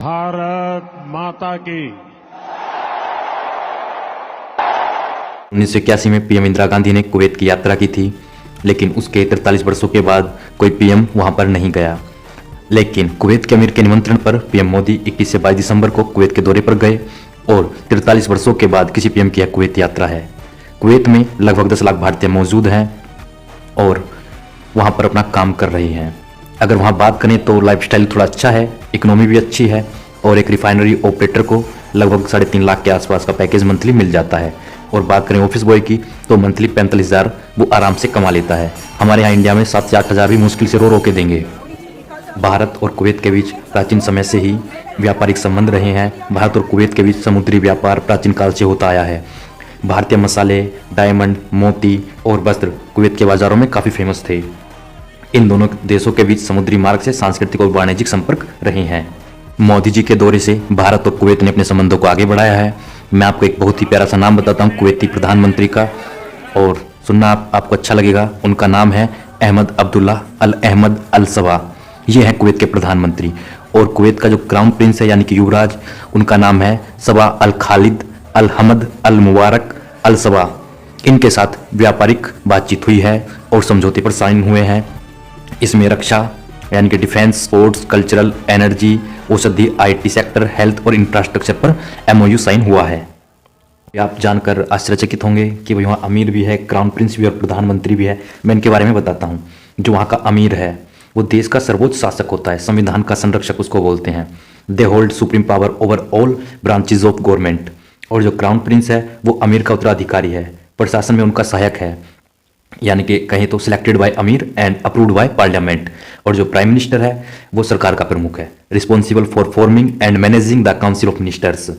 भारत माता की। 1981 में पीएम इंदिरा गांधी ने कुवैत की यात्रा की थी, लेकिन उसके 43 वर्षों के बाद कोई पीएम वहां पर नहीं गया। लेकिन कुवैत के अमीर के निमंत्रण पर पीएम मोदी 21 से 22 दिसंबर को कुवैत के दौरे पर गए और 43 वर्षों के बाद किसी पीएम की यह कुवैत यात्रा है। कुवैत में लगभग 10 लाख भारतीय मौजूद हैं और वहां पर अपना काम कर रहे हैं। अगर वहां बात करें तो लाइफस्टाइल थोड़ा अच्छा है, इकोनॉमी भी अच्छी है और एक रिफाइनरी ऑपरेटर को लगभग 3.5 लाख के आसपास का पैकेज मंथली मिल जाता है। और बात करें ऑफिस बॉय की तो मंथली 45,000 वो आराम से कमा लेता है। हमारे यहाँ इंडिया में 7 से 8 हज़ार भी मुश्किल से रो के देंगे। भारत और कुवैत के बीच प्राचीन समय से ही व्यापारिक संबंध रहे हैं। भारत और कुवैत के बीच समुद्री व्यापार प्राचीन काल से होता आया है। भारतीय मसाले, डायमंड, मोती और वस्त्र कुवैत के बाजारों में काफ़ी फेमस थे। इन दोनों देशों के बीच समुद्री मार्ग से सांस्कृतिक और वाणिज्यिक संपर्क रहे हैं। मोदी जी के दौरे से भारत और कुवैत ने अपने संबंधों को आगे बढ़ाया है। मैं आपको एक बहुत ही प्यारा सा नाम बताता हूँ कुवैती प्रधानमंत्री का, और सुनना आपको अच्छा लगेगा। उनका नाम है अहमद अब्दुल्ला अल अहमद अल सबा। ये है कुवैत के प्रधानमंत्री। और कुवैत का जो क्राउन प्रिंस है यानी कि युवराज, उनका नाम है सबा अल खालिद अल हमद अल मुबारक अल सबा। इनके साथ व्यापारिक बातचीत हुई है और समझौते पर साइन हुए हैं। इसमें रक्षा यानी कि डिफेंस, स्पोर्ट्स, कल्चरल, एनर्जी, औषधि, आईटी सेक्टर, हेल्थ और इंफ्रास्ट्रक्चर पर एमओयू साइन हुआ है। आप जानकर आश्चर्यचकित होंगे कि वहाँ अमीर भी है, क्राउन प्रिंस भी और प्रधानमंत्री भी है। मैं इनके बारे में बताता हूँ। जो वहाँ का अमीर है वो देश का सर्वोच्च शासक होता है, संविधान का संरक्षक उसको बोलते हैं। They hold supreme power over all branches of government. और जो क्राउन प्रिंस है वो अमीर का उत्तराधिकारी है, प्रशासन में उनका सहायक है, यानी कि कहें तो सिलेक्टेड बाय अमीर एंड अप्रूव्ड बाय पार्लियामेंट। और जो प्राइम मिनिस्टर है वो सरकार का प्रमुख है, responsible for forming and managing the council of ministers.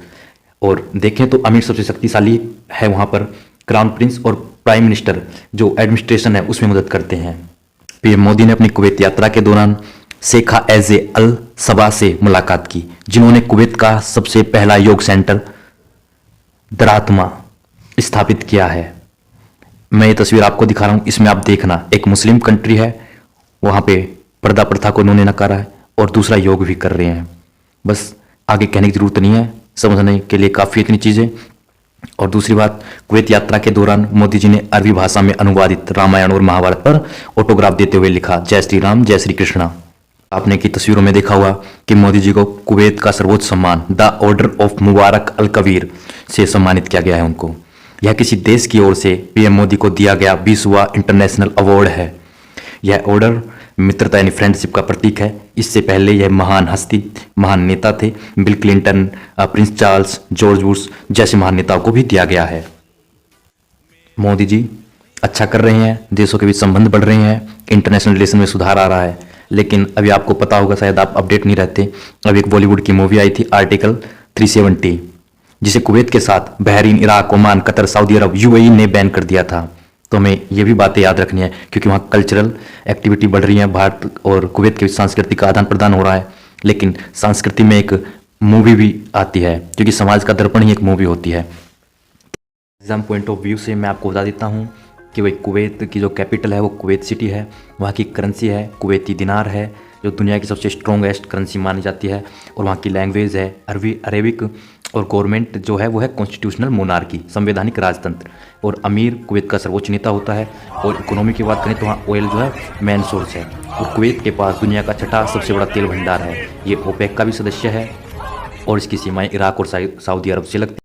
और देखें तो अमीर सबसे शक्तिशाली है वहाँ पर। क्राउन प्रिंस और प्राइम मिनिस्टर जो एडमिनिस्ट्रेशन है उसमें मदद करते हैं। पीएम मोदी ने अपनी कुवैत यात्रा के दौरान शेखा एजे अल सबा से मुलाकात की, जिन्होंने कुवैत का सबसे पहला योग सेंटर दरातमा स्थापित किया है। मैं ये तस्वीर आपको दिखा रहा हूँ, इसमें आप देखना, एक मुस्लिम कंट्री है, वहाँ पे पर्दा प्रथा को उन्होंने नकारा है और दूसरा योग भी कर रहे हैं। बस आगे कहने की जरूरत नहीं है, समझने के लिए काफ़ी इतनी चीज़ें। और दूसरी बात, कुवैत यात्रा के दौरान मोदी जी ने अरबी भाषा में अनुवादित रामायण और महाभारत पर ऑटोग्राफ देते हुए लिखा, जय श्री राम, जय श्री कृष्णा। आपने की तस्वीरों में देखा हुआ कि मोदी जी को कुवैत का सर्वोच्च सम्मान द ऑर्डर ऑफ मुबारक अल कबीर से सम्मानित किया गया है उनको। यह किसी देश की ओर से पीएम मोदी को दिया गया 20वां इंटरनेशनल अवार्ड है। यह ऑर्डर मित्रता यानी फ्रेंडशिप का प्रतीक है। इससे पहले यह महान हस्ती, महान नेता थे, bill Clinton, Prince Charles, George Bush जैसे महान नेताओं को भी दिया गया है। मोदी जी अच्छा कर रहे हैं, देशों के बीच संबंध बढ़ रहे हैं, इंटरनेशनल रिलेशन में सुधार आ रहा है। लेकिन अभी आपको पता होगा, शायद आप अपडेट नहीं रहते, अभी एक बॉलीवुड की मूवी आई थी आर्टिकल 370, जिसे कुवैत के साथ Bahrain, Iraq, Oman, Qatar, Saudi Arabia, UAE ने बैन कर दिया था। तो हमें ये भी बातें याद रखनी है, क्योंकि वहाँ कल्चरल एक्टिविटी बढ़ रही है। भारत और कुवैत के बीच सांस्कृतिक का आदान प्रदान हो रहा है। लेकिन संस्कृति में एक मूवी भी आती है, क्योंकि समाज का दर्पण ही एक मूवी होती है। एग्जाम पॉइंट ऑफ व्यू से मैं आपको बता देता हूँ कि वही कुवैत की जो कैपिटल है वो कुवैत सिटी है। वहाँ की करेंसी है कुवैती दिनार है, जो दुनिया की सबसे स्ट्रॉन्गेस्ट करेंसी मानी जाती है। और वहाँ की लैंग्वेज है अरबिक। और गवर्नमेंट जो है वो है कॉन्स्टिट्यूशनल मोनार्की, संवैधानिक राजतंत्र। और अमीर कुवैत का सर्वोच्च नेता होता है। और इकोनॉमी की बात करें तो वहाँ ऑयल जो है मेन सोर्स है। और कुवैत के पास दुनिया का छठा सबसे बड़ा तेल भंडार है। ये ओपेक का भी सदस्य है और इसकी सीमाएं इराक और सऊदी अरब से लगती है।